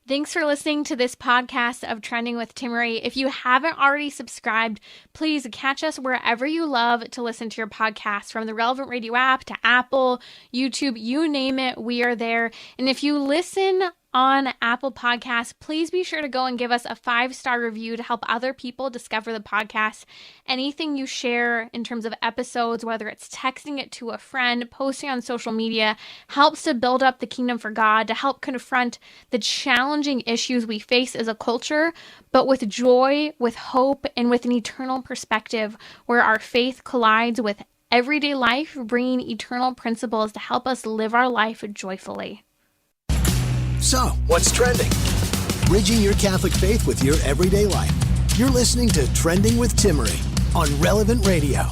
Thanks for listening to this podcast of Trending with Timmerie. If you haven't already subscribed, please catch us wherever you love to listen to your podcast, from the relevant radio app to Apple, YouTube, you name it, we are there. And if you listen on Apple Podcasts, please be sure to go and give us a 5-star review to help other people discover the podcast. Anything you share in terms of episodes, whether it's texting it to a friend, posting on social media, helps to build up the kingdom for God, to help confront the challenging issues we face as a culture, but with joy, with hope, and with an eternal perspective where our faith collides with everyday life, bringing eternal principles to help us live our life joyfully. So, what's trending? Bridging your Catholic faith with your everyday life. You're listening to Trending with Timmerie on Relevant Radio.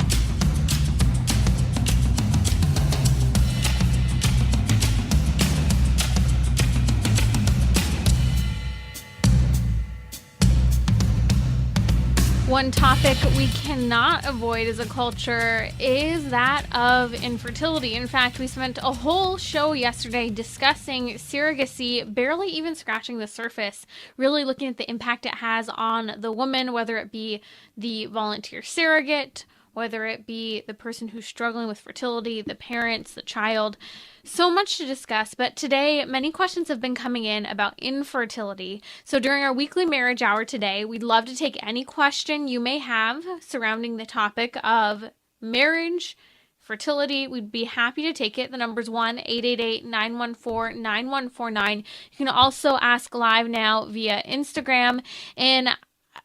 One topic we cannot avoid as a culture is that of infertility. In fact, we spent a whole show yesterday discussing surrogacy, barely even scratching the surface, really looking at the impact it has on the woman, whether it be the volunteer surrogate, whether it be the person who's struggling with fertility, the parents, the child. So much to discuss, but today many questions have been coming in about infertility. So during our weekly marriage hour today, we'd love to take any question you may have surrounding the topic of marriage, fertility. We'd be happy to take it. The number's 1-888-914-9149. You can also ask live now via Instagram, and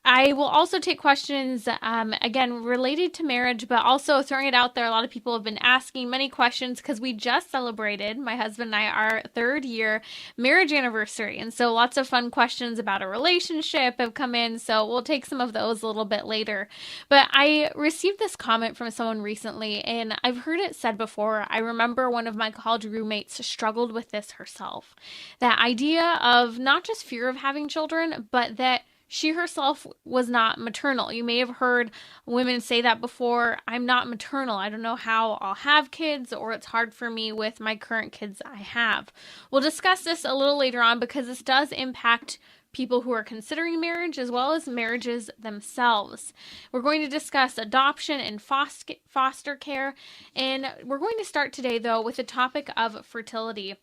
I will also take questions, again, related to marriage, but also throwing it out there. A lot of people have been asking many questions because we just celebrated, my husband and I, our 3rd year marriage anniversary. And so lots of fun questions about a relationship have come in. So we'll take some of those a little bit later. But I received this comment from someone recently, and I've heard it said before. I remember one of my college roommates struggled with this herself. That idea of not just fear of having children, but that she herself was not maternal. You may have heard women say that before. I'm not maternal. I don't know how I'll have kids, or it's hard for me with my current kids I have. We'll discuss this a little later on because this does impact people who are considering marriage as well as marriages themselves. We're going to discuss adoption and foster care. And we're going to start today, though, with the topic of fertility.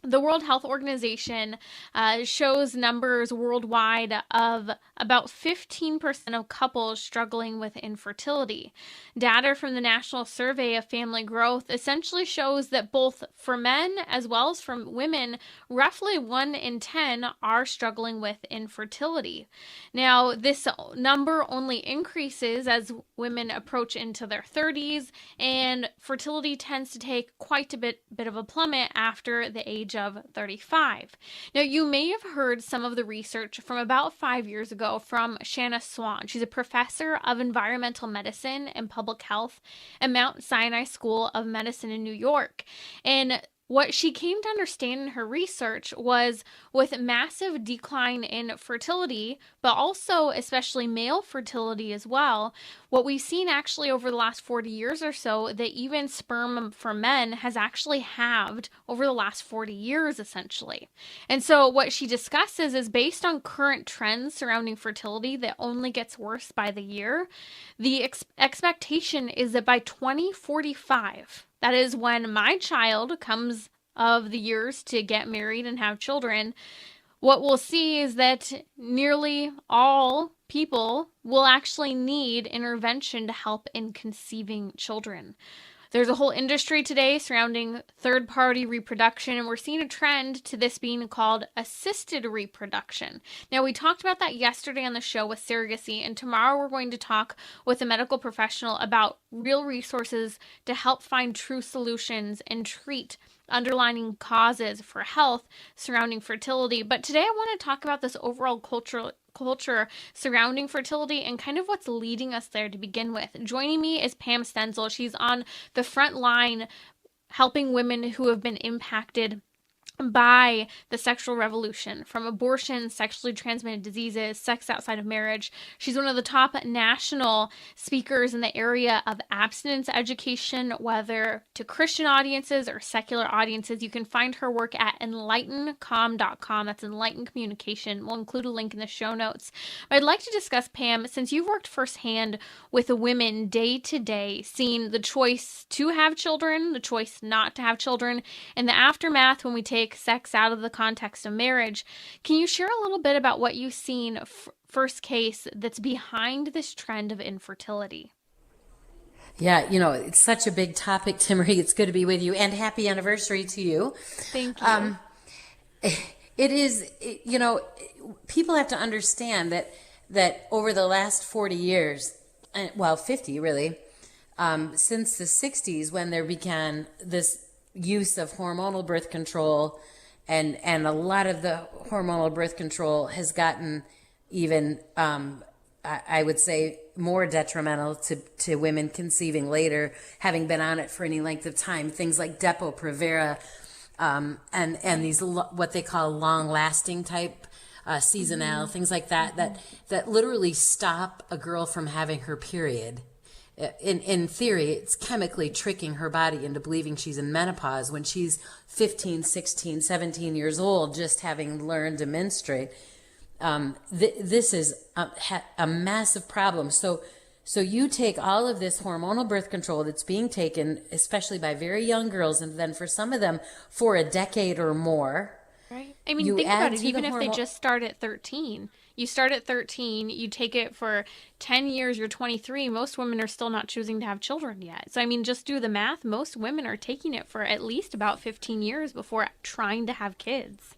The World Health Organization shows numbers worldwide of about 15% of couples struggling with infertility. Data from the National Survey of Family Growth essentially shows that both for men as well as for women, roughly 1 in 10 are struggling with infertility. Now, this number only increases as women approach into their 30s, and fertility tends to take quite a bit of a plummet after the age of 35. Now, you may have heard some of the research from about 5 years ago from Shanna Swan. She's a professor of environmental medicine and public health at Mount Sinai School of Medicine in New York. And what she came to understand in her research was with massive decline in fertility, but also especially male fertility as well, what we've seen actually over the last 40 years or so, that even sperm for men has actually halved over the last 40 years, essentially. And so what she discusses is based on current trends surrounding fertility that only gets worse by the year. The expectation is that by 2045, that is when my child comes of the years to get married and have children, what we'll see is that nearly all people will actually need intervention to help in conceiving children. There's a whole industry today surrounding third-party reproduction, and we're seeing a trend to this being called assisted reproduction. Now, we talked about that yesterday on the show with surrogacy, and tomorrow we're going to talk with a medical professional about real resources to help find true solutions and treat underlying causes for health surrounding fertility. But today I want to talk about this overall culture surrounding fertility and kind of what's leading us there to begin with. Joining me is Pam Stenzel. She's on the front line helping women who have been impacted by the sexual revolution, from abortion, sexually transmitted diseases, sex outside of marriage. She's one of the top national speakers in the area of abstinence education, whether to Christian audiences or secular audiences. You can find her work at enlightencom.com. That's Enlighten Communication. We'll include a link in the show notes. But I'd like to discuss, Pam, since you've worked firsthand with women day to day, seeing the choice to have children, the choice not to have children, and the aftermath when we take sex out of the context of marriage. Can you share a little bit about what you've seen first case that's behind this trend of infertility? Yeah, it's such a big topic, Timmerie. It's good to be with you, and happy anniversary to you. Thank you. It is, people have to understand that over the last 40 years, 50 really, since the 60s, when there began this use of hormonal birth control, and a lot of the hormonal birth control has gotten even, I would say, more detrimental to women conceiving later, having been on it for any length of time. Things like Depo-Provera, and these what they call long-lasting type seasonal, things like that literally stop a girl from having her period. In theory, it's chemically tricking her body into believing she's in menopause when she's 15, 16, 17 years old, just having learned to menstruate. This is a massive problem. So you take all of this hormonal birth control that's being taken, especially by very young girls, and then for some of them for a decade or more. Right. I mean, think about it. Even if they just start at 13, you start at 13, you take it for 10 years, you're 23. Most women are still not choosing to have children yet. So, I mean, just do the math. Most women are taking it for at least about 15 years before trying to have kids.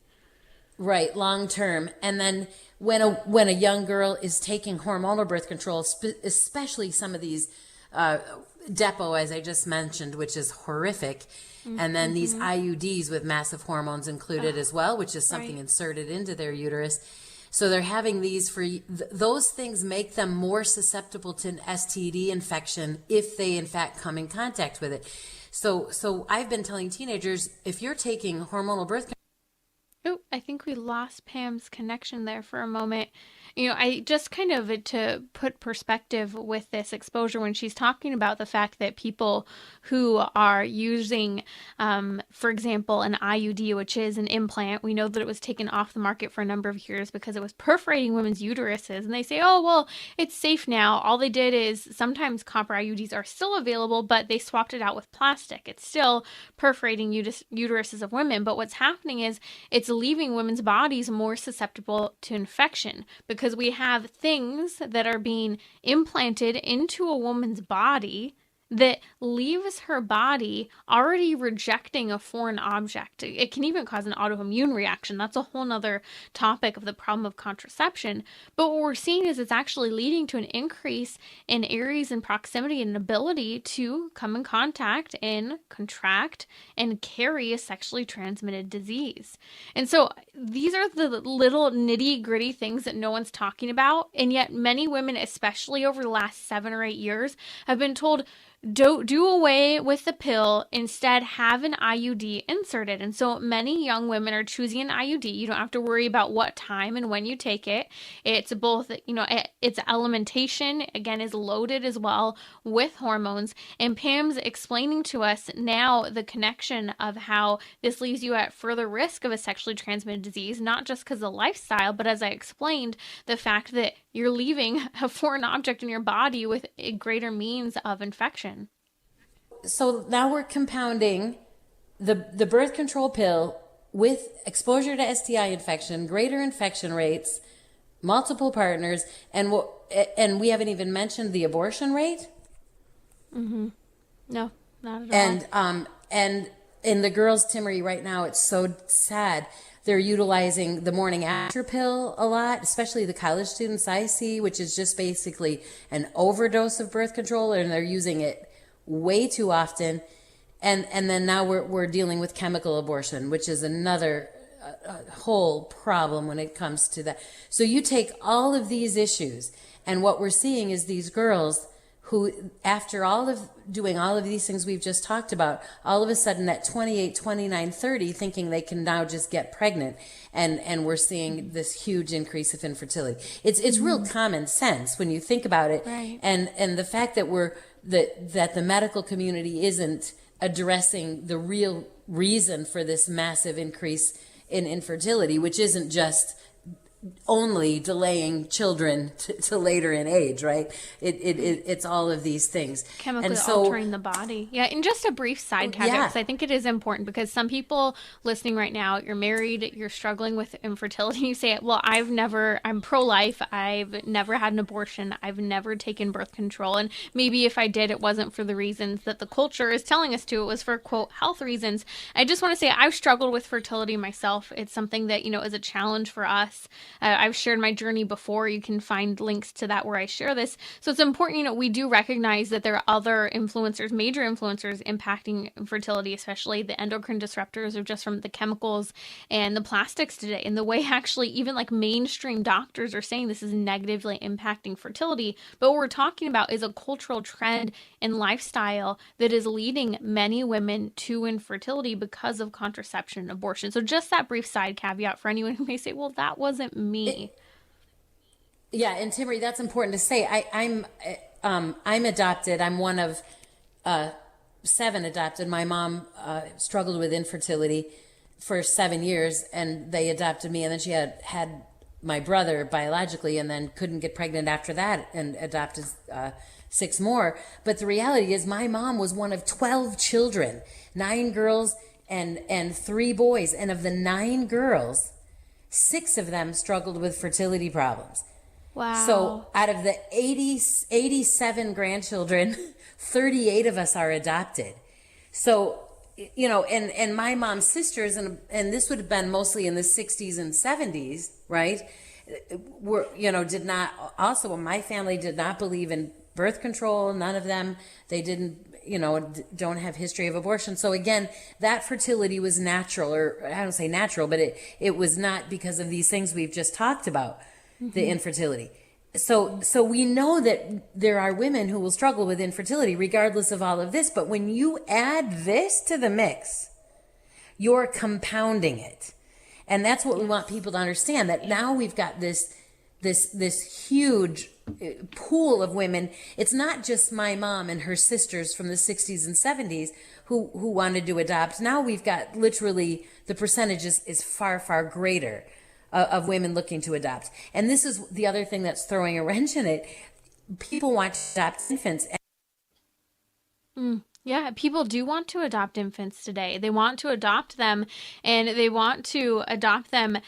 Right, long term. And then when a young girl is taking hormonal birth control, especially some of these Depo, as I just mentioned, which is horrific, and then these IUDs with massive hormones included as well, which is something inserted into their uterus. So they're having these for those things make them more susceptible to an STD infection if they in fact come in contact with it. So I've been telling teenagers, if you're taking hormonal birth control. Oh, I think we lost Pam's connection there for a moment. I just kind of, to put perspective with this exposure, when she's talking about the fact that people who are using, for example, an IUD, which is an implant, we know that it was taken off the market for a number of years because it was perforating women's uteruses. And they say, oh, well, it's safe now. All they did is sometimes copper IUDs are still available, but they swapped it out with plastic. It's still perforating uteruses of women. But what's happening is it's leaving women's bodies more susceptible to infection, because we have things that are being implanted into a woman's body that leaves her body already rejecting a foreign object. It can even cause an autoimmune reaction. That's a whole nother topic of the problem of contraception. But what we're seeing is it's actually leading to an increase in areas in proximity and ability to come in contact and contract and carry a sexually transmitted disease. And so these are the little nitty gritty things that no one's talking about. And yet many women, especially over the last 7 or 8 years, have been told, don't do away with the pill. Instead, have an IUD inserted. And so many young women are choosing an IUD. You don't have to worry about what time and when you take it. It's both, its alimentation, again, is loaded as well with hormones. And Pam's explaining to us now the connection of how this leaves you at further risk of a sexually transmitted disease, not just because of lifestyle, but as I explained, the fact that you're leaving a foreign object in your body with a greater means of infection. So now we're compounding the birth control pill with exposure to STI infection, greater infection rates, multiple partners, and we haven't even mentioned the abortion rate. No, not at all. And in the girls' Timmerie right now, it's so sad. They're utilizing the morning after pill a lot, especially the college students I see, which is just basically an overdose of birth control, and they're using it way too often. And then now we're dealing with chemical abortion, which is another whole problem when it comes to that. So you take all of these issues, and what we're seeing is these girls who, after doing all of these things we've just talked about, all of a sudden at 28, 29, 30, thinking they can now just get pregnant. And we're seeing this huge increase of infertility. It's real common sense when you think about it. Right. And the fact that that the medical community isn't addressing the real reason for this massive increase in infertility, which isn't just only delaying children to later in age, right? It's all of these things. Chemically altering the body. Yeah, and just a brief side caveat, because I think it is important, because some people listening right now, you're married, you're struggling with infertility, you say, well, I'm pro-life, I've never had an abortion, I've never taken birth control, and maybe if I did, it wasn't for the reasons that the culture is telling us to, it was for, quote, health reasons. I just want to say I've struggled with fertility myself. It's something that, is a challenge for us. I've shared my journey before. You can find links to that where I share this. So it's important, we do recognize that there are other influencers, major influencers impacting fertility, especially the endocrine disruptors or just from the chemicals and the plastics today. And the way actually even like mainstream doctors are saying this is negatively impacting fertility. But what we're talking about is a cultural trend and lifestyle that is leading many women to infertility because of contraception and abortion. So just that brief side caveat for anyone who may say, well, that wasn't me. Yeah, and Timmerie, that's important to say. I'm adopted. I'm one of 7 adopted. My mom struggled with infertility for 7 years, and they adopted me. And then she had my brother biologically, and then couldn't get pregnant after that, and adopted 6 more. But the reality is, my mom was one of 12 children, 9 girls and 3 boys, and of the 9 girls, 6 of them struggled with fertility problems. Wow. So out of the 87 grandchildren, 38 of us are adopted. So, and my mom's sisters, and this would have been mostly in the 60s and 70s, right? Did not, also my family did not believe in birth control. None of them, they didn't, don't have history of abortion. So again, that fertility was natural, or I don't say natural, but it was not because of these things we've just talked about, the infertility. So we know that there are women who will struggle with infertility regardless of all of this. But when you add this to the mix, you're compounding it. And that's what we want people to understand, that now we've got this huge pool of women. It's not just my mom and her sisters from the 60s and 70s who wanted to adopt. Now we've got literally, the percentage is far, far greater of women looking to adopt. And this is the other thing that's throwing a wrench in it. People want to adopt infants. Yeah, people do want to adopt infants today. They want to adopt them, and they want to adopt them,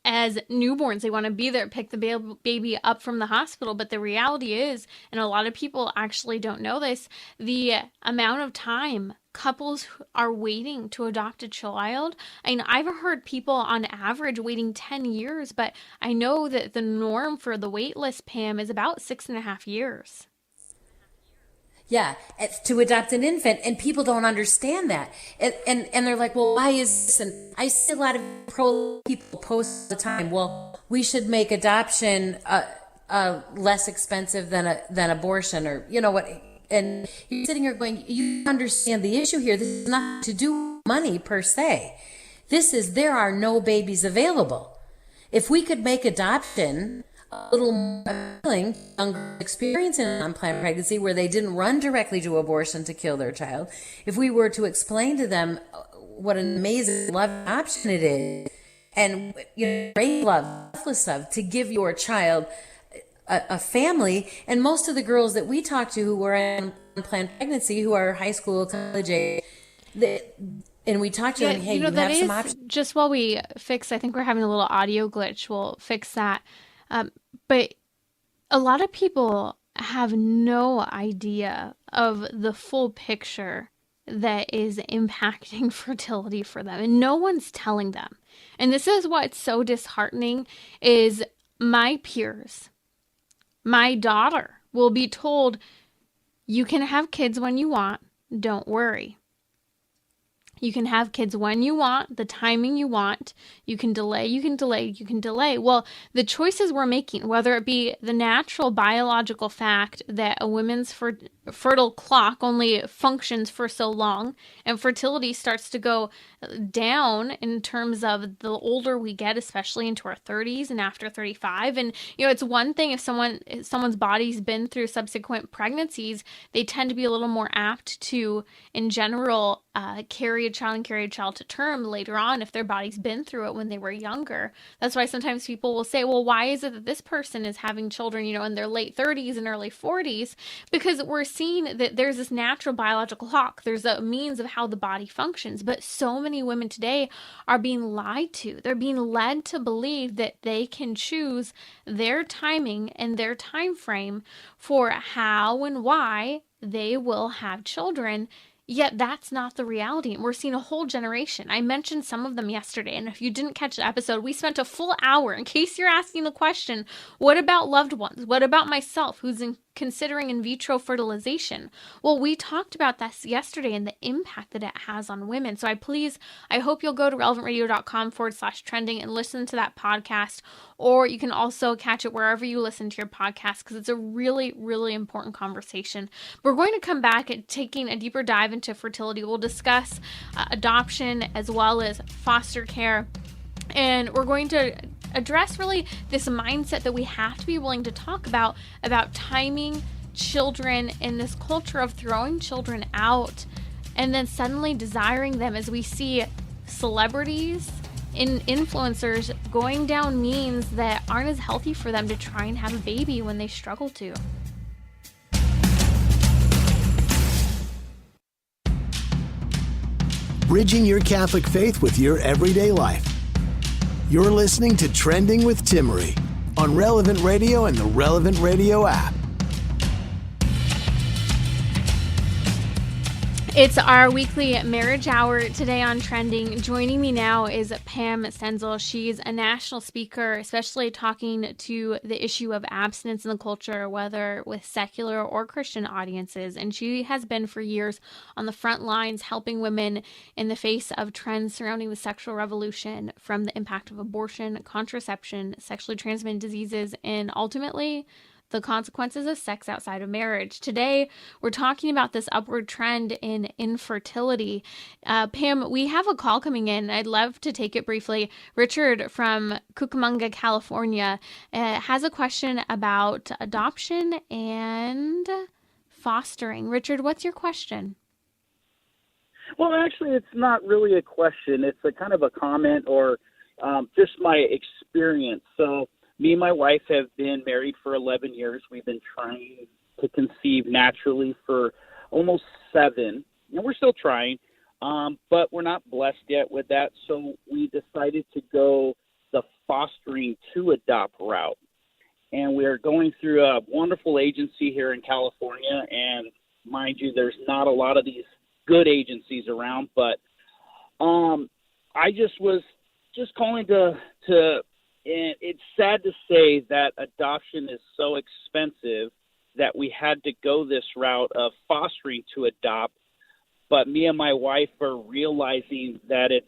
as newborns. They want to be there, pick the baby up from the hospital. But the reality is, and a lot of people actually don't know this, the amount of time couples are waiting to adopt a child. I've heard people on average waiting 10 years, but I know that the norm for the wait list, Pam, is about 6.5 years. Yeah, to adopt an infant, and people don't understand that. And they're like, well, why is this? And I see a lot of pro people post all the time, well, we should make adoption less expensive than abortion, or what. And you're sitting here going, you understand the issue here. This is not to do with money per se. There are no babies available. If we could make adoption a little more appealing, younger experience in unplanned pregnancy where they didn't run directly to abortion to kill their child, if we were to explain to them what an amazing love option it is, and great love, selfless love, to give your child a family. And most of the girls that we talk to who are in unplanned pregnancy, who are high school, college age, and we talk to them, hey, you have some options. Just while we fix, I think we're having a little audio glitch. We'll fix that. But a lot of people have no idea of the full picture that is impacting fertility for them, and no one's telling them. And this is what's so disheartening, is my peers, my daughter will be told, you can have kids when you want, don't worry. You can have kids when you want, the timing you want. You can delay, you can delay, you can delay. Well, the choices we're making, whether it be the natural biological fact that a woman's fertile clock only functions for so long, and fertility starts to go down in terms of the older we get, especially into our 30s and after 35. And it's one thing if someone's body's been through subsequent pregnancies, they tend to be a little more apt to, in general, carry a child to term later on if their body's been through it when they were younger. That's why sometimes people will say, well, why is it that this person is having children, in their late 30s and early 40s? Because we're seeing that there's this natural biological clock. There's a means of how the body functions. But so many women today are being lied to. They're being led to believe that they can choose their timing and their time frame for how and why they will have children. Yet that's not the reality. And we're seeing a whole generation. I mentioned some of them yesterday. And if you didn't catch the episode, we spent a full hour, in case you're asking the question, what about loved ones? What about myself who's considering in vitro fertilization? Well, we talked about this yesterday and the impact that it has on women. So I hope you'll go to relevantradio.com/trending and listen to that podcast. Or you can also catch it wherever you listen to your podcast, because it's a really, really important conversation. We're going to come back at taking a deeper dive into fertility. We'll discuss adoption as well as foster care. And we're going to address really this mindset that we have to be willing to talk about timing children in this culture of throwing children out and then suddenly desiring them, as we see celebrities and influencers going down means that aren't as healthy for them to try and have a baby when they struggle to. Bridging your Catholic faith with your everyday life. You're listening to Trending with Timmerie on Relevant Radio and the Relevant Radio app. It's our weekly marriage hour today on Trending. Joining me now is Pam Stenzel. She's a national speaker, especially talking to the issue of abstinence in the culture, whether with secular or Christian audiences. And she has been for years on the front lines helping women in the face of trends surrounding the sexual revolution, from the impact of abortion, contraception, sexually transmitted diseases, and ultimately the consequences of sex outside of marriage. Today, we're talking about this upward trend in infertility. Pam, we have a call coming in. I'd love to take it briefly. Richard from Cucamonga, California, has a question about adoption and fostering. Richard, what's your question? Well, actually, it's not really a question. It's a kind of a comment or just my experience. So, me and my wife have been married for 11 years. We've been trying to conceive naturally for almost 7, and we're still trying, but we're not blessed yet with that. So we decided to go the fostering to adopt route. And we are going through a wonderful agency here in California. And mind you, there's not a lot of these good agencies around, but I just was just calling to and it's sad to say that adoption is so expensive that we had to go this route of fostering to adopt. But me and my wife are realizing that it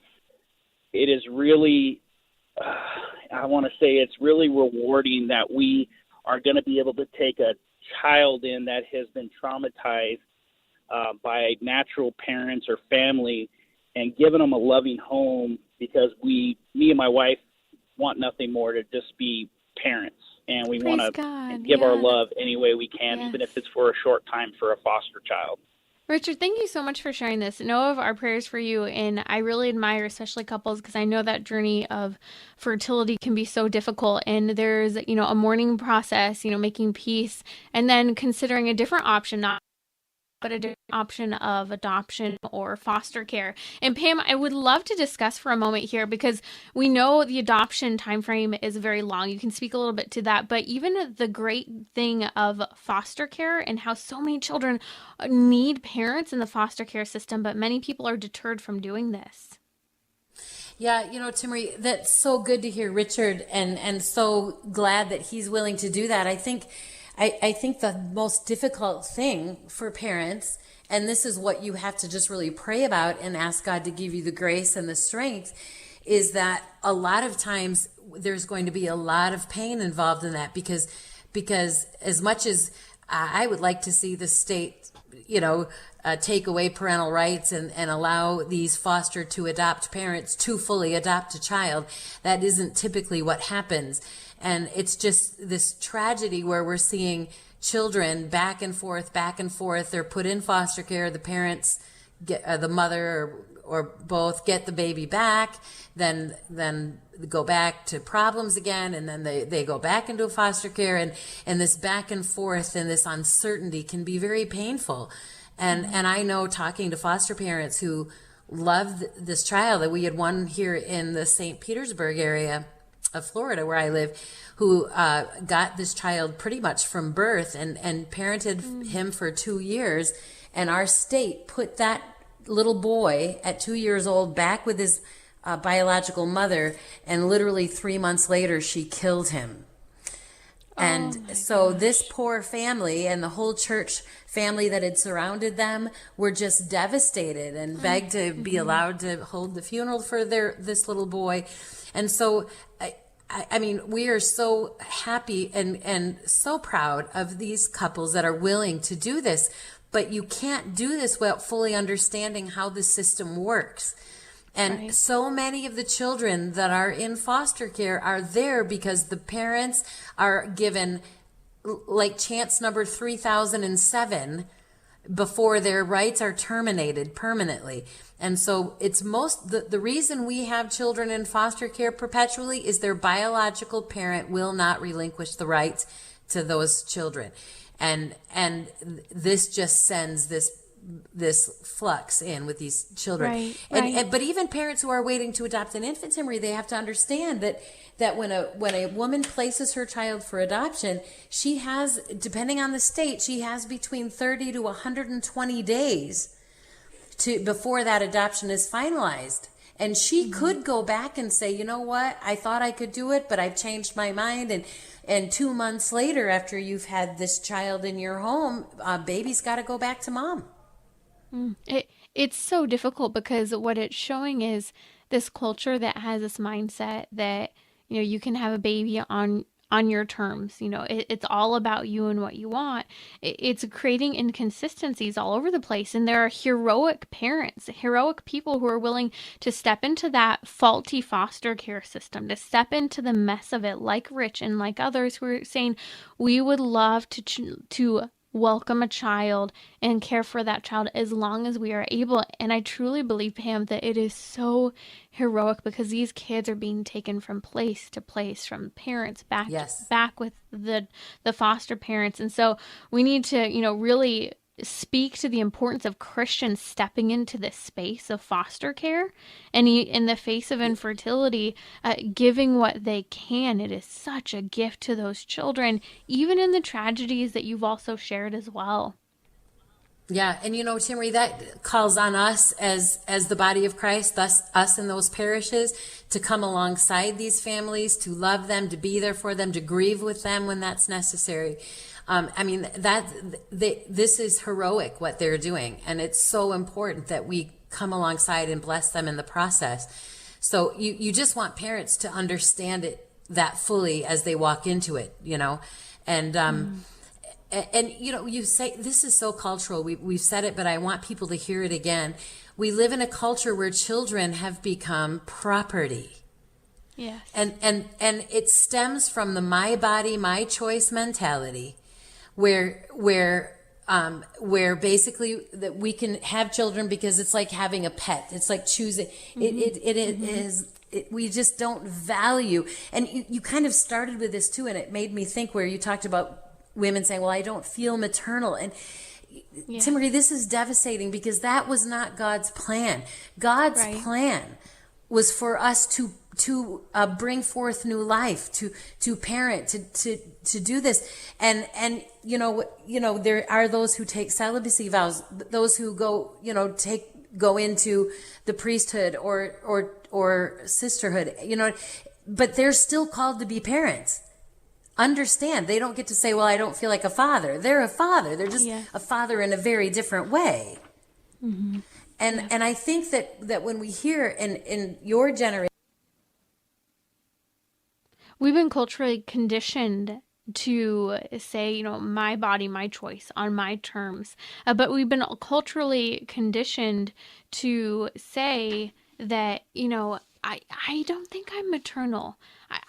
is really, I want to say it's really rewarding that we are going to be able to take a child in that has been traumatized by natural parents or family and giving them a loving home, because me and my wife want nothing more to just be parents, and we want to give our love any way we can, even if it's for a short time for a foster child. Richard, thank you so much for sharing this. Know of our prayers for you, and I really admire especially couples, because I know that journey of fertility can be so difficult, and there's a mourning process, making peace, and then considering a different option, but a different option of adoption or foster care. And Pam, I would love to discuss for a moment here, because we know the adoption timeframe is very long. You can speak a little bit to that, but even the great thing of foster care and how so many children need parents in the foster care system, but many people are deterred from doing this. Yeah, Timmerie, that's so good to hear Richard, and so glad that he's willing to do that. I think I think the most difficult thing for parents, and this is what you have to just really pray about and ask God to give you the grace and the strength, is that a lot of times there's going to be a lot of pain involved in that, because as much as I would like to see the state, take away parental rights and allow these foster to adopt parents to fully adopt a child, that isn't typically what happens. And it's just this tragedy where we're seeing children back and forth. They're put in foster care. The parents get the mother or both get the baby back, then go back to problems again, and then they go back into foster care, and this back and forth and this uncertainty can be very painful. And I know, talking to foster parents who loved this child, that we had one here in the St. Petersburg area of Florida where I live, who got this child pretty much from birth and parented him for 2 years, and our state put that little boy at 2 years old back with his biological mother, and literally 3 months later she killed him. And so this poor family and the whole church family that had surrounded them were just devastated and begged to be allowed to hold the funeral for this little boy. And so I mean, we are so happy and so proud of these couples that are willing to do this, but you can't do this without fully understanding how the system works. And so many of the children that are in foster care are there because the parents are given like chance number 3007 before their rights are terminated permanently. And so it's the reason we have children in foster care perpetually is their biological parent will not relinquish the rights to those children. And this just sends this flux in with these children. But even parents who are waiting to adopt an infant, Timmerie, they have to understand that when a woman places her child for adoption, she has, depending on the state, she has between 30 to 120 days before that adoption is finalized. And she could go back and say, you know what, I thought I could do it, but I've changed my mind. And 2 months later, after you've had this child in your home, baby's got to go back to mom. It's so difficult because what it's showing is this culture that has this mindset that, you can have a baby on your terms. It's all about you and what you want. It's creating inconsistencies all over the place. And there are heroic parents, heroic people who are willing to step into that faulty foster care system, to step into the mess of it, like Rich and like others who are saying, we would love to welcome a child and care for that child as long as we are able. And I truly believe, Pam, that it is so heroic because these kids are being taken from place to place, from parents back with the foster parents. And so we need to, really speak to the importance of Christians stepping into this space of foster care and in the face of infertility, giving what they can. It is such a gift to those children, even in the tragedies that you've also shared as well. Yeah. And Timmerie, that calls on us as the body of Christ, thus us in those parishes, to come alongside these families, to love them, to be there for them, to grieve with them when that's necessary. This is heroic what they're doing, and it's so important that we come alongside and bless them in the process. So you just want parents to understand it that fully as they walk into it, and you say this is so cultural. We've said it, but I want people to hear it again. We live in a culture where children have become property. Yes. And it stems from the my body, my choice mentality, where basically that we can have children because it's like having a pet. It's like choosing. We just don't value. And you kind of started with this too, and it made me think where you talked about women saying, well, I don't feel maternal. And Timmerie, this is devastating because that was not God's plan. God's plan was for us to bring forth new life, to parent, to do this. And there are those who take celibacy vows, those who go into the priesthood or sisterhood, but they're still called to be parents. understand. They don't get to say, well, I don't feel like a father. They're a father. They're just Yes. a father in a very different way. Mm-hmm. And I think that when we hear in your generation, We've been culturally conditioned to say, my body, my choice on my terms. But we've been culturally conditioned to say that, I don't think I'm maternal.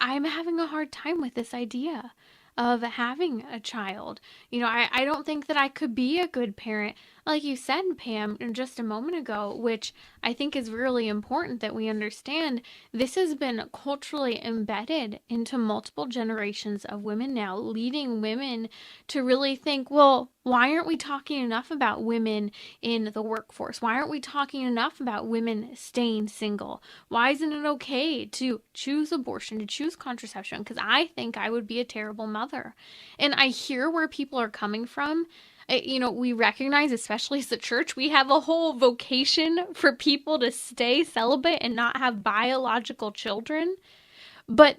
I'm having a hard time with this idea of having a child. I don't think that I could be a good parent. Like you said, Pam, just a moment ago, which I think is really important that we understand, this has been culturally embedded into multiple generations of women now, leading women to really think, well, why aren't we talking enough about women in the workforce? Why aren't we talking enough about women staying single? Why isn't it okay to choose abortion, to choose contraception? Because I think I would be a terrible mother. And I hear where people are coming from. We recognize, especially as a church, we have a whole vocation for people to stay celibate and not have biological children. But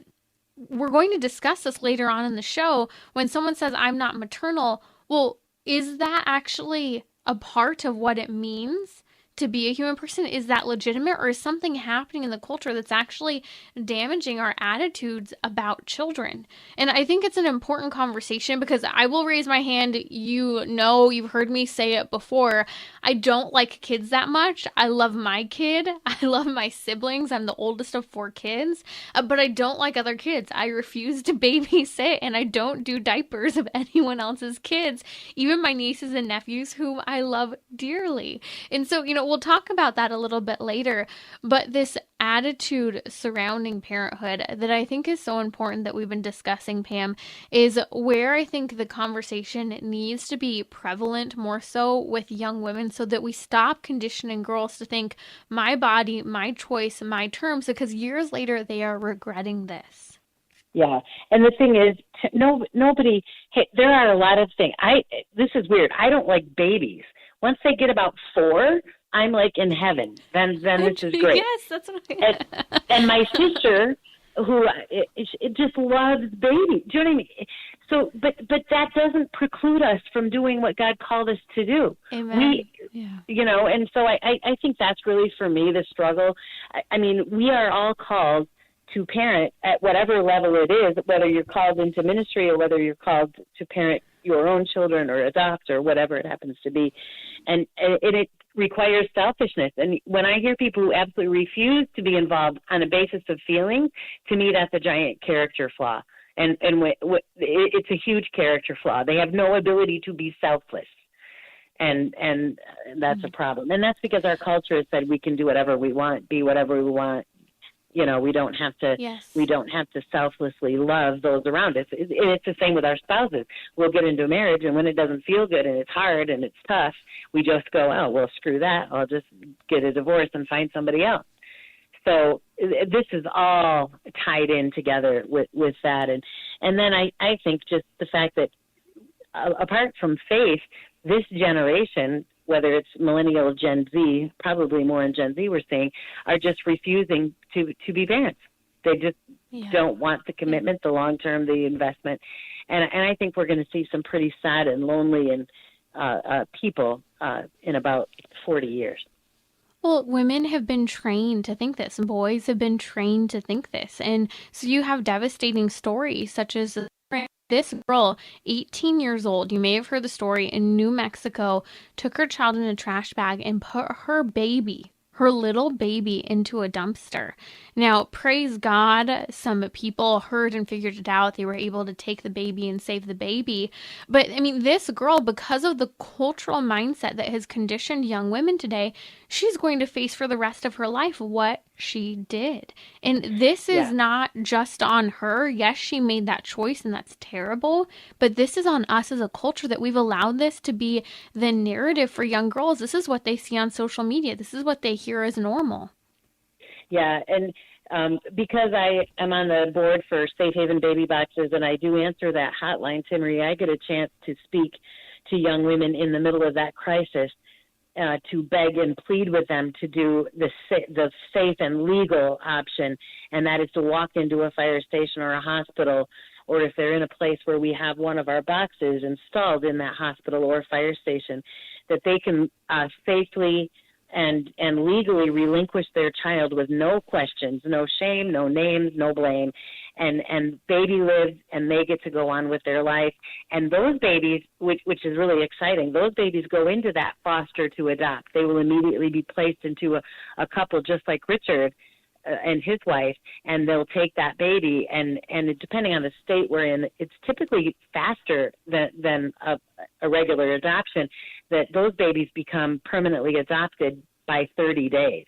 we're going to discuss this later on in the show. When someone says, I'm not maternal, well, is that actually a part of what it means to be a human person? Is that legitimate, or is something happening in the culture that's actually damaging our attitudes about children? And I think it's an important conversation, because I will raise my hand. You've heard me say it before. I don't like kids that much. I love my kid. I love my siblings. I'm the oldest of 4 kids, but I don't like other kids. I refuse to babysit, and I don't do diapers of anyone else's kids, even my nieces and nephews, whom I love dearly. And so, we'll talk about that a little bit later, but this attitude surrounding parenthood that I think is so important that we've been discussing, Pam, is where I think the conversation needs to be prevalent more so with young women, so that we stop conditioning girls to think my body, my choice, my terms, because years later they are regretting this. Yeah. And the thing is, nobody, there are a lot of things. This is weird. I don't like babies. Once they get about 4, I'm like in heaven. Then this is great. Yes, that's what and my sister, who it just loves babies. Do you know what I mean? So, but that doesn't preclude us from doing what God called us to do. Amen. And so I think that's really, for me, the struggle. I mean, we are all called to parent at whatever level it is, whether you're called into ministry or whether you're called to parent your own children or adopt or whatever it happens to be. And it requires selfishness. And when I hear people who absolutely refuse to be involved on a basis of feeling, to me, that's a giant character flaw. And it's a huge character flaw. They have no ability to be selfless. And that's a problem. And that's because our culture has said we can do whatever we want, be whatever we want. We don't have to. Yes. We don't have to selflessly love those around us. It's the same with our spouses. We'll get into a marriage, and when it doesn't feel good and it's hard and it's tough, we just go, oh, well, screw that. I'll just get a divorce and find somebody else. So this is all tied in together with that, and then I think just the fact that apart from faith, this generation, whether it's millennial, Gen Z, probably more in Gen Z, we're seeing, are just refusing to be parents. They just don't want the commitment, the long term, the investment, and I think we're going to see some pretty sad and lonely and people in about 40 years. Well, women have been trained to think this, and boys have been trained to think this, and so you have devastating stories such as this girl, 18 years old, you may have heard the story, in New Mexico, took her child in a trash bag and put her little baby, into a dumpster. Now, praise God, some people heard and figured it out. They were able to take the baby and save the baby. But, I mean, this girl, because of the cultural mindset that has conditioned young women today, she's going to face for the rest of her life what she did. And this is not just on her. Yes, she made that choice, and that's terrible. But this is on us as a culture, that we've allowed this to be the narrative for young girls. This is what they see on social media. This is what they hear as normal. Yeah, and because I am on the board for Safe Haven Baby Boxes, and I do answer that hotline, Timmerie, I get a chance to speak to young women in the middle of that crisis, to beg and plead with them to do the safe and legal option, and that is to walk into a fire station or a hospital or if they're in a place where we have one of our boxes installed in that hospital or fire station, that they can safely and legally relinquish their child with no questions, no shame, no names, no blame, and baby lives, and they get to go on with their life. And those babies, which is really exciting, those babies go into that foster to adopt. They will immediately be placed into a couple just like Richard and his wife, and they'll take that baby, and depending on the state we're in, it's typically faster than a regular adoption, that those babies become permanently adopted by 30 days.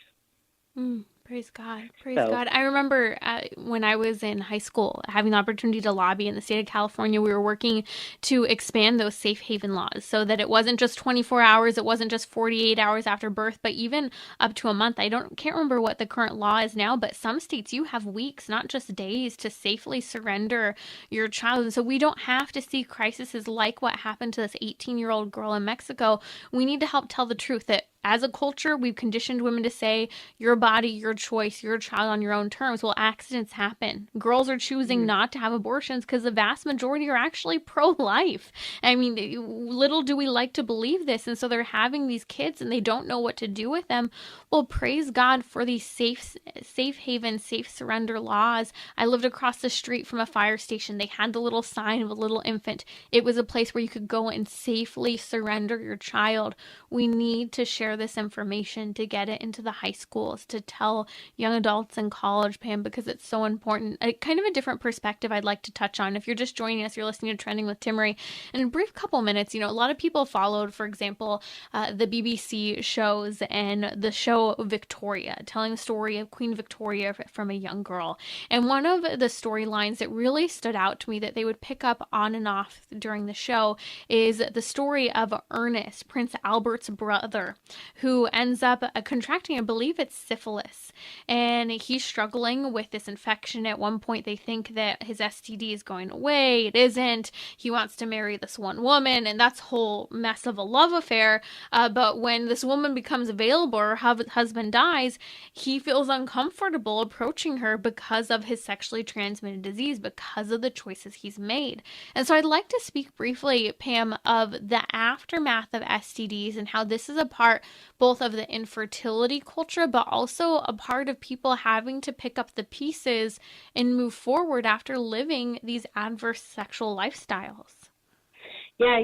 Praise God. Praise God. I remember when I was in high school having the opportunity to lobby in the state of California. We were working to expand those safe haven laws so that it wasn't just 24 hours, it wasn't just 48 hours after birth, but even up to a month. Can't remember what the current law is now, but some states you have weeks, not just days, to safely surrender your child. And so we don't have to see crises like what happened to this 18-year-old girl in Mexico. We need to help tell the truth that as a culture, we've conditioned women to say, your body, your choice, your child on your own terms. Well, accidents happen. Girls are choosing not to have abortions because the vast majority are actually pro-life. I mean, little do we like to believe this. And so they're having these kids and they don't know what to do with them. Well, praise God for these safe haven, safe surrender laws. I lived across the street from a fire station. They had the little sign of a little infant. It was a place where you could go and safely surrender your child. We need to share this information, to get it into the high schools, to tell young adults in college, Pam, because it's so important. Kind of a different perspective I'd like to touch on. If you're just joining us, you're listening to Trending with Timmerie. In a brief couple minutes, a lot of people followed, for example, the BBC shows and the show Victoria, telling the story of Queen Victoria from a young girl. And one of the storylines that really stood out to me that they would pick up on and off during the show is the story of Ernest, Prince Albert's brother, who ends up contracting, I believe it's syphilis, and he's struggling with this infection. At one point, they think that his STD is going away. It isn't. He wants to marry this one woman, and that's a whole mess of a love affair. But when this woman becomes available, or husband dies, he feels uncomfortable approaching her because of his sexually transmitted disease, because of the choices he's made. And so I'd like to speak briefly, Pam, of the aftermath of STDs and how this is a part both of the infertility culture, but also a part of people having to pick up the pieces and move forward after living these adverse sexual lifestyles. Yeah,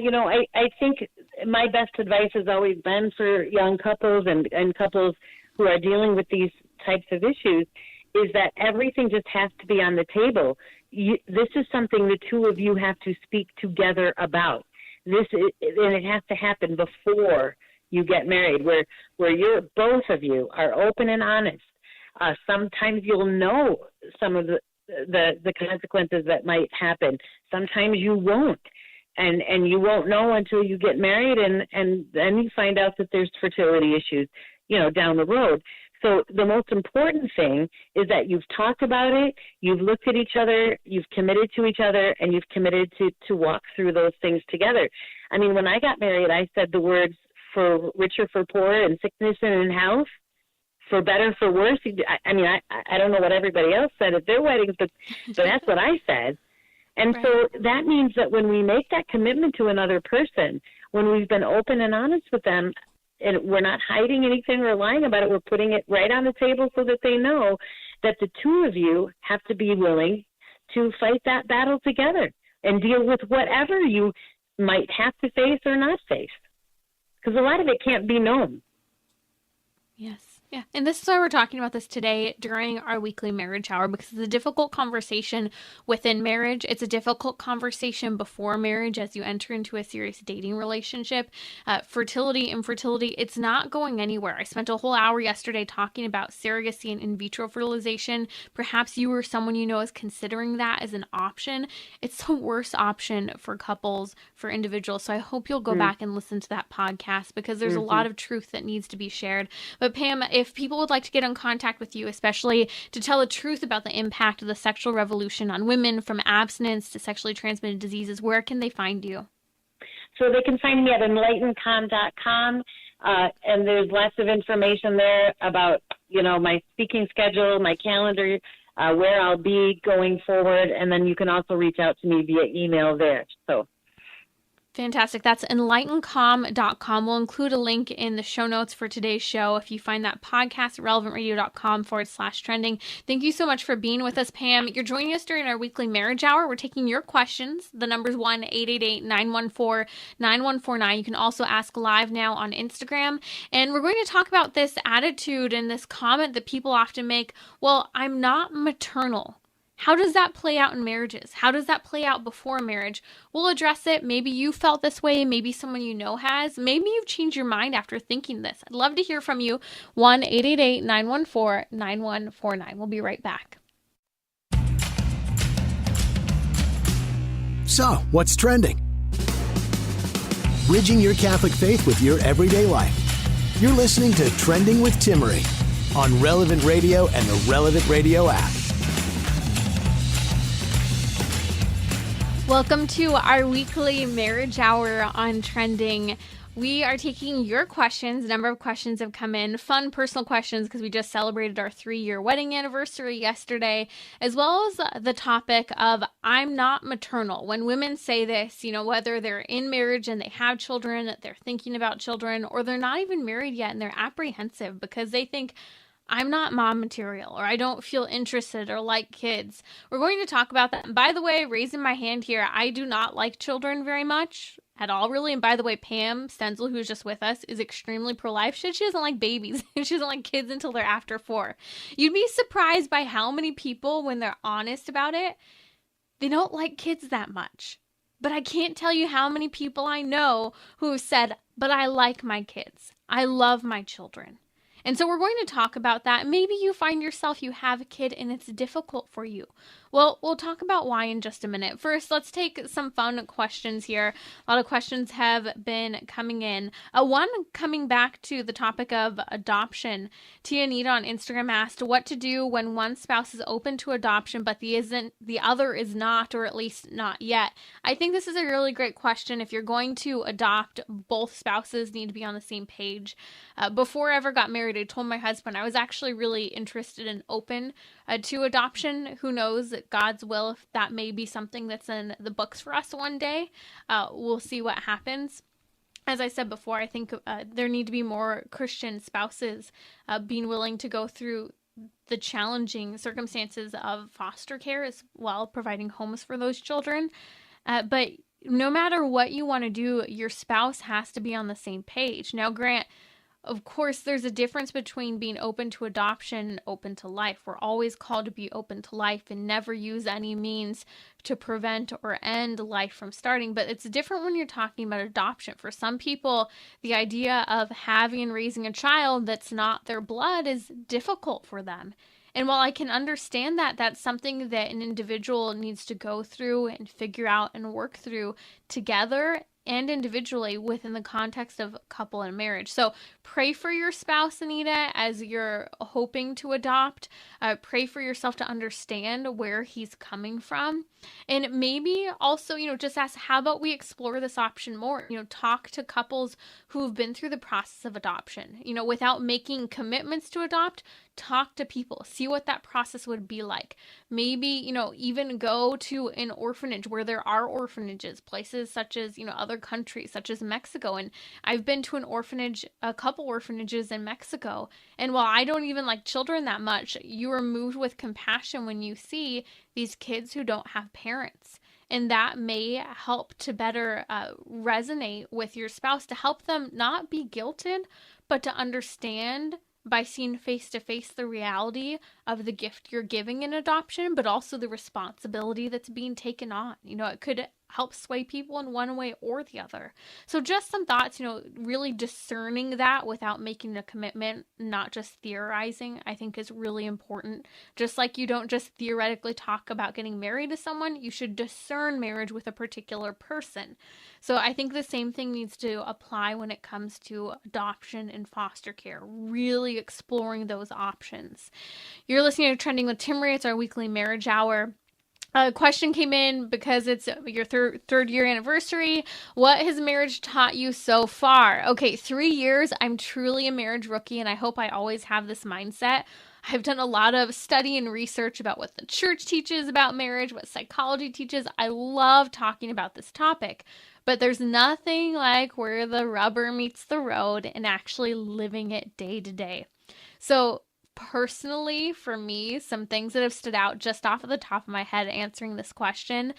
I think my best advice has always been for young couples and couples who are dealing with these types of issues is that everything just has to be on the table. This is something the two of you have to speak together about. And it has to happen before you get married, where both of you are open and honest. Sometimes you'll know some of the consequences that might happen. Sometimes you won't, and you won't know until you get married, and then you find out that there's fertility issues, down the road. So the most important thing is that you've talked about it, you've looked at each other, you've committed to each other, and you've committed to walk through those things together. I mean, when I got married, I said the words, for richer, for poorer, in sickness and in health, for better, for worse. I don't know what everybody else said at their weddings, but that's what I said. And right. So that means that when we make that commitment to another person, when we've been open and honest with them, and we're not hiding anything or lying about it, we're putting it right on the table so that they know that the two of you have to be willing to fight that battle together and deal with whatever you might have to face or not face. Because a lot of it can't be known. Yes. Yeah. And this is why we're talking about this today during our weekly marriage hour, because it's a difficult conversation within marriage. It's a difficult conversation before marriage as you enter into a serious dating relationship. Fertility, infertility, it's not going anywhere. I spent a whole hour yesterday talking about surrogacy and in vitro fertilization. Perhaps you or someone you know is considering that as an option. It's the worst option for couples, for individuals. So I hope you'll go back and listen to that podcast because there's a lot of truth that needs to be shared. But Pam, if people would like to get in contact with you, especially to tell the truth about the impact of the sexual revolution on women from abstinence to sexually transmitted diseases, where can they find you? So they can find me at enlightencom.com, and there's lots of information there about, my speaking schedule, my calendar, where I'll be going forward, and then you can also reach out to me via email there. So. Fantastic. That's enlightencom.com. We'll include a link in the show notes for today's show. If you find that podcast at relevantradio.com/trending. Thank you so much for being with us, Pam. You're joining us during our weekly marriage hour. We're taking your questions. The number's 1-888-914-9149. You can also ask live now on Instagram. And we're going to talk about this attitude and this comment that people often make. Well, I'm not maternal. How does that play out in marriages? How does that play out before marriage? We'll address it. Maybe you felt this way. Maybe someone you know has. Maybe you've changed your mind after thinking this. I'd love to hear from you. 1-888-914-9149. We'll be right back. So, what's trending? Bridging your Catholic faith with your everyday life. You're listening to Trending with Timmerie on Relevant Radio and the Relevant Radio app. Welcome to our weekly marriage hour on Trending. We are taking your questions. A number of questions have come in. Fun personal questions because we just celebrated our 3-year wedding anniversary yesterday, as well as the topic of I'm not maternal. When women say this, whether they're in marriage and they have children, they're thinking about children, or they're not even married yet and they're apprehensive because they think I'm not mom material, or I don't feel interested or like kids. We're going to talk about that. And by the way, raising my hand here, I do not like children very much at all, really. And by the way, Pam Stenzel, who's just with us, is extremely pro-life. She doesn't like babies. She doesn't like kids until they're after 4. You'd be surprised by how many people, when they're honest about it, they don't like kids that much. But I can't tell you how many people I know who have said, but I like my kids. I love my children. And so we're going to talk about that. Maybe you find yourself, you have a kid and it's difficult for you. Well, we'll talk about why in just a minute. First, let's take some fun questions here. A lot of questions have been coming in. One coming back to the topic of adoption. Tia Nita on Instagram asked what to do when one spouse is open to adoption, but the other is not, or at least not yet. I think this is a really great question. If you're going to adopt, both spouses need to be on the same page. Before I ever got married, I told my husband I was actually really interested and open to adoption. Who knows, God's will, if that may be something that's in the books for us one day. We'll see what happens. As I said before, I think there need to be more Christian spouses being willing to go through the challenging circumstances of foster care as well, providing homes for those children. But no matter what you want to do, your spouse has to be on the same page. Now, Grant, of course, there's a difference between being open to adoption and open to life. We're always called to be open to life and never use any means to prevent or end life from starting. But it's different when you're talking about adoption. For some people, the idea of having and raising a child that's not their blood is difficult for them. And while I can understand that, that's something that an individual needs to go through and figure out and work through together and individually within the context of couple and marriage. So pray for your spouse, Anita, as you're hoping to adopt. Pray for yourself to understand where he's coming from. And maybe also, just ask, how about we explore this option more? Talk to couples who've been through the process of adoption. Without making commitments to adopt, talk to people, see what that process would be like. Maybe, even go to an orphanage where there are orphanages, places such as, other countries such as Mexico. And I've been to an orphanage, a couple orphanages in Mexico. And while I don't even like children that much, you are moved with compassion when you see these kids who don't have parents. And that may help to better resonate with your spouse, to help them not be guilted, but to understand by seeing face to face the reality of the gift you're giving in adoption, but also the responsibility that's being taken on. It could help sway people in one way or the other. So just some thoughts, really discerning that without making a commitment, not just theorizing, I think is really important. Just like you don't just theoretically talk about getting married to someone, you should discern marriage with a particular person. So I think the same thing needs to apply when it comes to adoption and foster care, really exploring those options. You're listening to Trending with Timmerie. It's our weekly marriage hour. A question came in because it's your third year anniversary. What has marriage taught you so far? Okay, 3 years. I'm truly a marriage rookie, and I hope I always have this mindset. I've done a lot of study and research about what the church teaches about marriage, what psychology teaches. I love talking about this topic, but there's nothing like where the rubber meets the road and actually living it day to day. So personally, for me, some things that have stood out just off of the top of my head answering this question,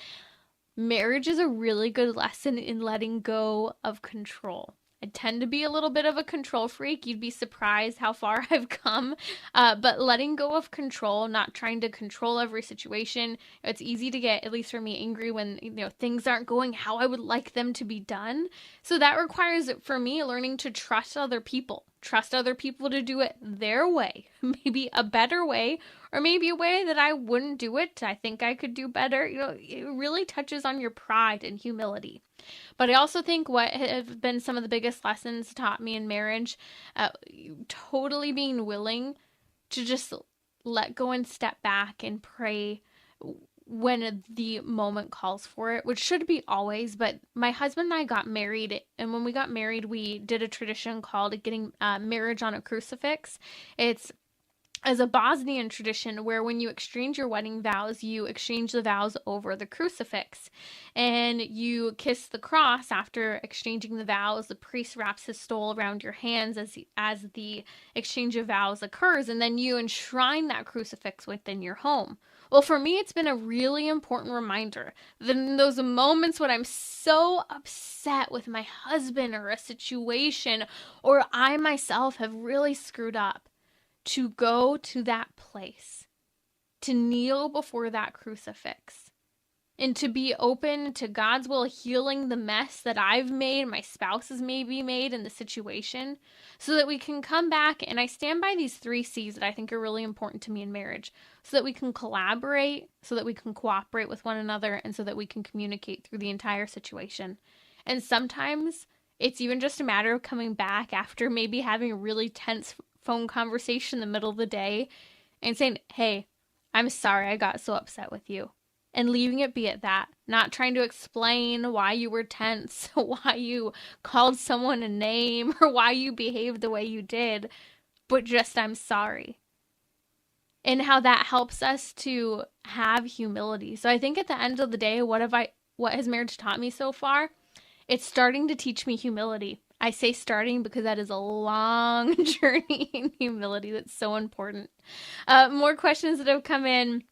marriage is a really good lesson in letting go of control. I tend to be a little bit of a control freak. You'd be surprised how far I've come. But letting go of control, not trying to control every situation. It's easy to get, at least for me, angry when things aren't going how I would like them to be done. So that requires, for me, learning to trust other people. Trust other people to do it their way, maybe a better way, or maybe a way that I wouldn't do it. I think I could do better. It really touches on your pride and humility. But I also think what have been some of the biggest lessons taught me in marriage, totally being willing to just let go and step back and pray when the moment calls for it, which should be always. But my husband and I got married, and when we got married, we did a tradition called getting marriage on a crucifix. It's as a Bosnian tradition where when you exchange your wedding vows, you exchange the vows over the crucifix and you kiss the cross after exchanging the vows. The priest wraps his stole around your hands as the exchange of vows occurs, and then you enshrine that crucifix within your home. Well, for me, it's been a really important reminder that in those moments when I'm so upset with my husband or a situation, or I myself have really screwed up, to go to that place, to kneel before that crucifix, and to be open to God's will healing the mess that I've made, my spouse has maybe made in the situation, so that we can come back. And I stand by these 3 C's that I think are really important to me in marriage, so that we can collaborate, so that we can cooperate with one another, and so that we can communicate through the entire situation. And sometimes it's even just a matter of coming back after maybe having a really tense phone conversation in the middle of the day and saying, hey, I'm sorry I got so upset with you, and leaving it be at that, not trying to explain why you were tense, why you called someone a name, or why you behaved the way you did, but just I'm sorry. And how that helps us to have humility. So I think at the end of the day, what has marriage taught me so far? It's starting to teach me humility. I say starting because that is a long journey in humility that's so important. More questions that have come in.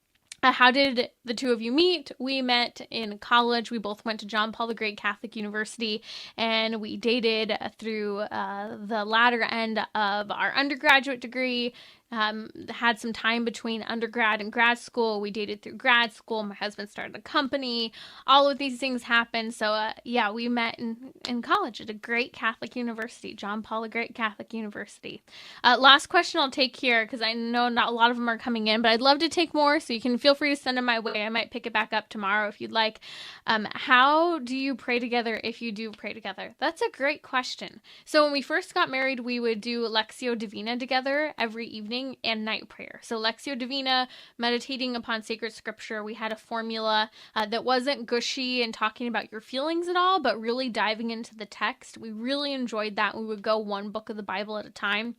How did the two of you meet? We met in college. We both went to John Paul the Great Catholic University, and we dated through the latter end of our undergraduate degree. Had some time between undergrad and grad school. We dated through grad school. My husband started a company. All of these things happened. So we met in college at a great Catholic university, John Paul the Great Catholic University. Last question I'll take here, because I know not a lot of them are coming in, but I'd love to take more, so you can feel free to send them my way. I might pick it back up tomorrow if you'd like. How do you pray together if you do pray together? That's a great question. So when we first got married, we would do Lectio Divina together every evening and night prayer. So Lectio Divina, meditating upon sacred scripture. We had a formula that wasn't gushy and talking about your feelings at all, but really diving into the text. We really enjoyed that. We would go one book of the Bible at a time.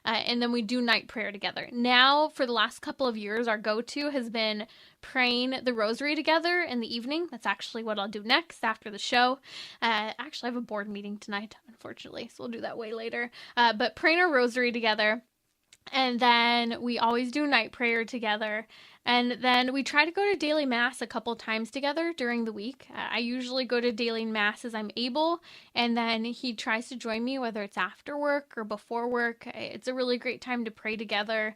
And then we do night prayer together. Now, for the last couple of years, our go-to has been praying the rosary together in the evening. That's actually what I'll do next after the show. Actually, I have a board meeting tonight, unfortunately, so we'll do that way later. But praying our rosary together. And then we always do night prayer together. And then we try to go to daily mass a couple times together during the week. I usually go to daily mass as I'm able. And then he tries to join me, whether it's after work or before work. It's a really great time to pray together,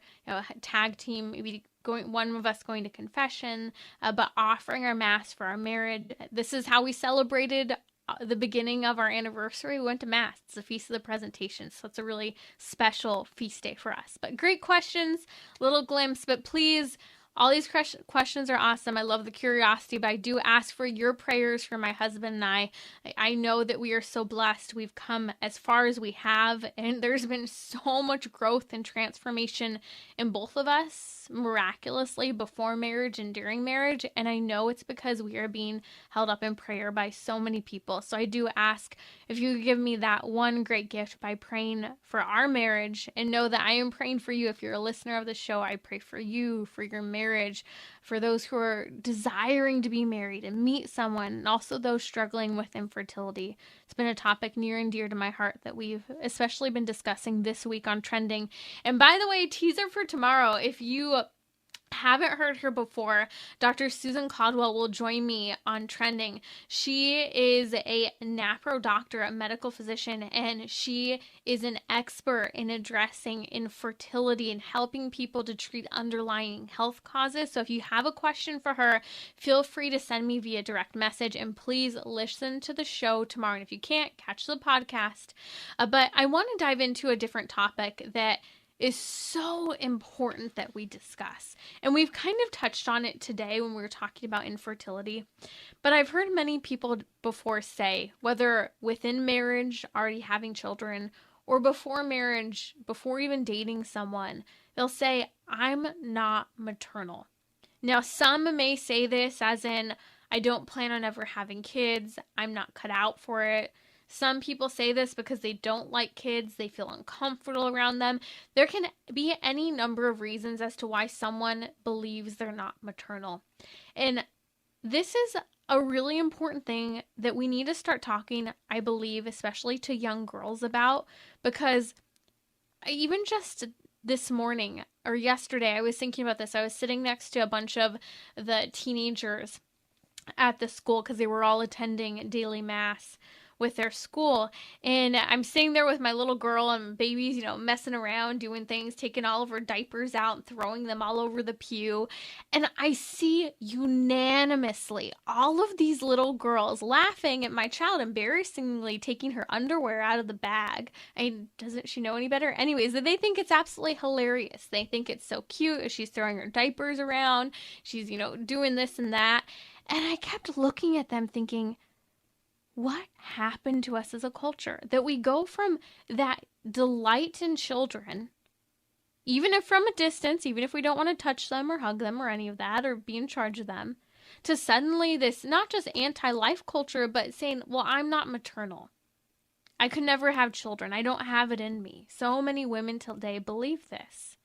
tag team, maybe one of us going to confession, but offering our mass for our marriage. This is how we celebrated the beginning of our anniversary. We went to Mass. It's the Feast of the Presentation, so it's a really special feast day for us. But great questions, little glimpse, but please All these questions are awesome. I love the curiosity, but I do ask for your prayers for my husband and I. I know that we are so blessed. We've come as far as we have, and there's been so much growth and transformation in both of us, miraculously, before marriage and during marriage. And I know it's because we are being held up in prayer by so many people. So I do ask if you could give me that one great gift by praying for our marriage, and know that I am praying for you. If you're a listener of the show, I pray for you, for your marriage, for those who are desiring to be married and meet someone, and also those struggling with infertility. It's been a topic near and dear to my heart that we've especially been discussing this week on Trending. And by the way, teaser for tomorrow, if you haven't heard her before, Dr. Susan Caldwell will join me on Trending. She is a NAPRO doctor, a medical physician, and she is an expert in addressing infertility and helping people to treat underlying health causes. So if you have a question for her, feel free to send me via direct message, and please listen to the show tomorrow. And if you can't, catch the podcast. But I want to dive into a different topic that is so important that we discuss. And we've kind of touched on it today when we were talking about infertility. But I've heard many people before say, whether within marriage, already having children, or before marriage, before even dating someone, they'll say, I'm not maternal. Now, some may say this as in, I don't plan on ever having kids. I'm not cut out for it. Some people say this because they don't like kids, they feel uncomfortable around them. There can be any number of reasons as to why someone believes they're not maternal. And this is a really important thing that we need to start talking, I believe, especially to young girls about, because even just this morning or yesterday, I was thinking about this. I was sitting next to a bunch of the teenagers at the school because they were all attending daily mass with their school, and I'm sitting there with my little girl and babies, messing around, doing things, taking all of her diapers out and throwing them all over the pew, and I see unanimously all of these little girls laughing at my child embarrassingly taking her underwear out of the bag. Doesn't she know any better? Anyways, they think it's absolutely hilarious. They think it's so cute as she's throwing her diapers around, she's, doing this and that, and I kept looking at them thinking, what happened to us as a culture? That we go from that delight in children, even if from a distance, even if we don't want to touch them or hug them or any of that or be in charge of them, to suddenly this not just anti-life culture, but saying, well, I'm not maternal. I could never have children. I don't have it in me. So many women today believe this.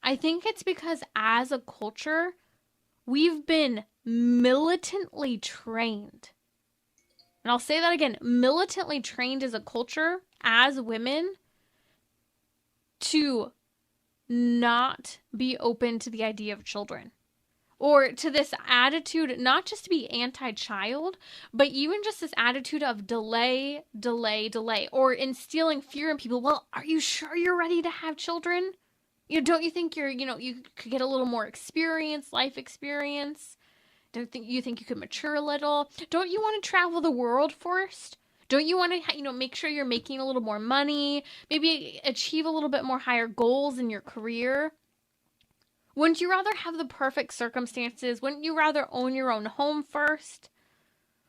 I think it's because as a culture, we've been militantly trained. And I'll say that again, militantly trained as a culture, as women, to not be open to the idea of children. Or to this attitude, not just to be anti-child, but even just this attitude of delay, delay, delay. Or instilling fear in people. Well, are you sure you're ready to have children? Don't you think you could get a little more experience, life experience? Don't you think you could mature a little? Don't you want to travel the world first? Don't you want to, make sure you're making a little more money? Maybe achieve a little bit more higher goals in your career? Wouldn't you rather have the perfect circumstances? Wouldn't you rather own your own home first?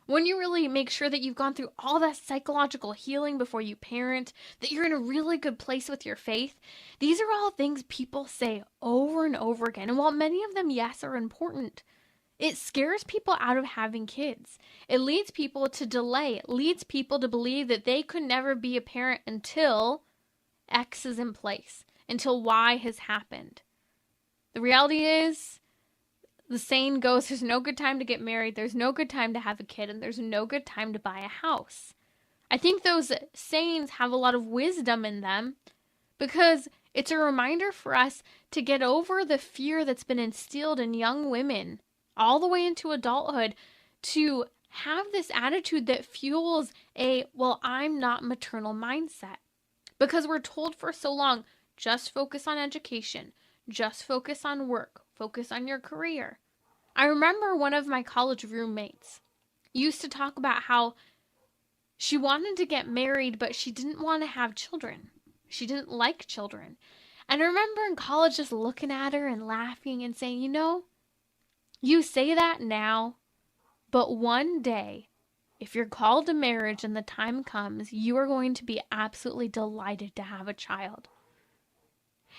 Wouldn't you really make sure that you've gone through all that psychological healing before you parent? That you're in a really good place with your faith? These are all things people say over and over again. And while many of them, yes, are important, it scares people out of having kids. It leads people to delay. It leads people to believe that they could never be a parent until X is in place, until Y has happened. The reality is, the saying goes, there's no good time to get married, there's no good time to have a kid, and there's no good time to buy a house. I think those sayings have a lot of wisdom in them because it's a reminder for us to get over the fear that's been instilled in young women all the way into adulthood, to have this attitude that fuels well, I'm not maternal mindset. Because we're told for so long, just focus on education, just focus on work, focus on your career. I remember one of my college roommates used to talk about how she wanted to get married, but she didn't want to have children. She didn't like children. And I remember in college just looking at her and laughing and saying, you say that now, but one day, if you're called to marriage and the time comes, you are going to be absolutely delighted to have a child.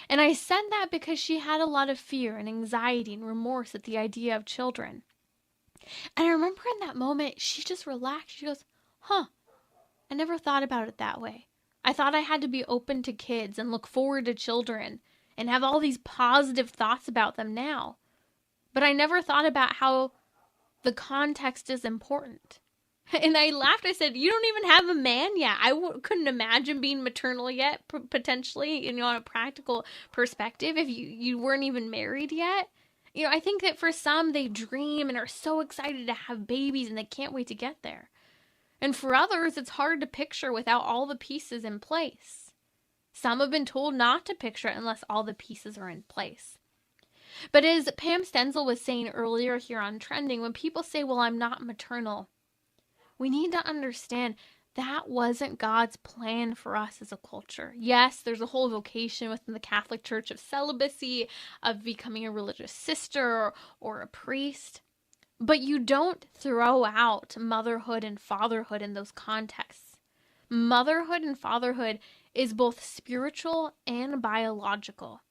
And I said that because she had a lot of fear and anxiety and remorse at the idea of children. And I remember in that moment, she just relaxed. She goes, I never thought about it that way. I thought I had to be open to kids and look forward to children and have all these positive thoughts about them now. But I never thought about how the context is important. And I laughed. I said, you don't even have a man yet. Couldn't imagine being maternal yet, potentially, on a practical perspective, if you weren't even married yet. I think that for some, they dream and are so excited to have babies and they can't wait to get there. And for others, it's hard to picture without all the pieces in place. Some have been told not to picture it unless all the pieces are in place. But as Pam Stenzel was saying earlier here on Trending, when people say, well, I'm not maternal, we need to understand that wasn't God's plan for us as a culture. Yes, there's a whole vocation within the Catholic Church of celibacy, of becoming a religious sister or a priest. But you don't throw out motherhood and fatherhood in those contexts. Motherhood and fatherhood is both spiritual and biological.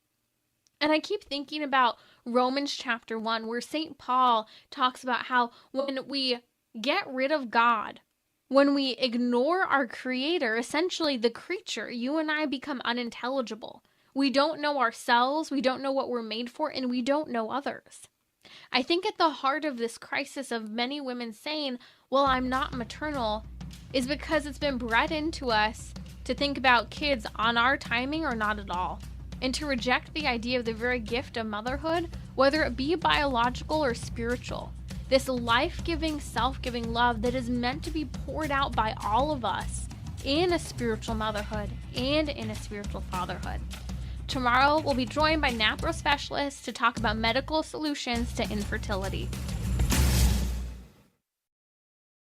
And I keep thinking about Romans chapter 1, where St. Paul talks about how when we get rid of God, when we ignore our creator, essentially the creature, you and I become unintelligible. We don't know ourselves, we don't know what we're made for, and we don't know others. I think at the heart of this crisis of many women saying, well, I'm not maternal, is because it's been bred into us to think about kids on our timing or not at all, and to reject the idea of the very gift of motherhood, whether it be biological or spiritual. This life-giving, self-giving love that is meant to be poured out by all of us in a spiritual motherhood and in a spiritual fatherhood. Tomorrow, we'll be joined by NAPRO specialists to talk about medical solutions to infertility.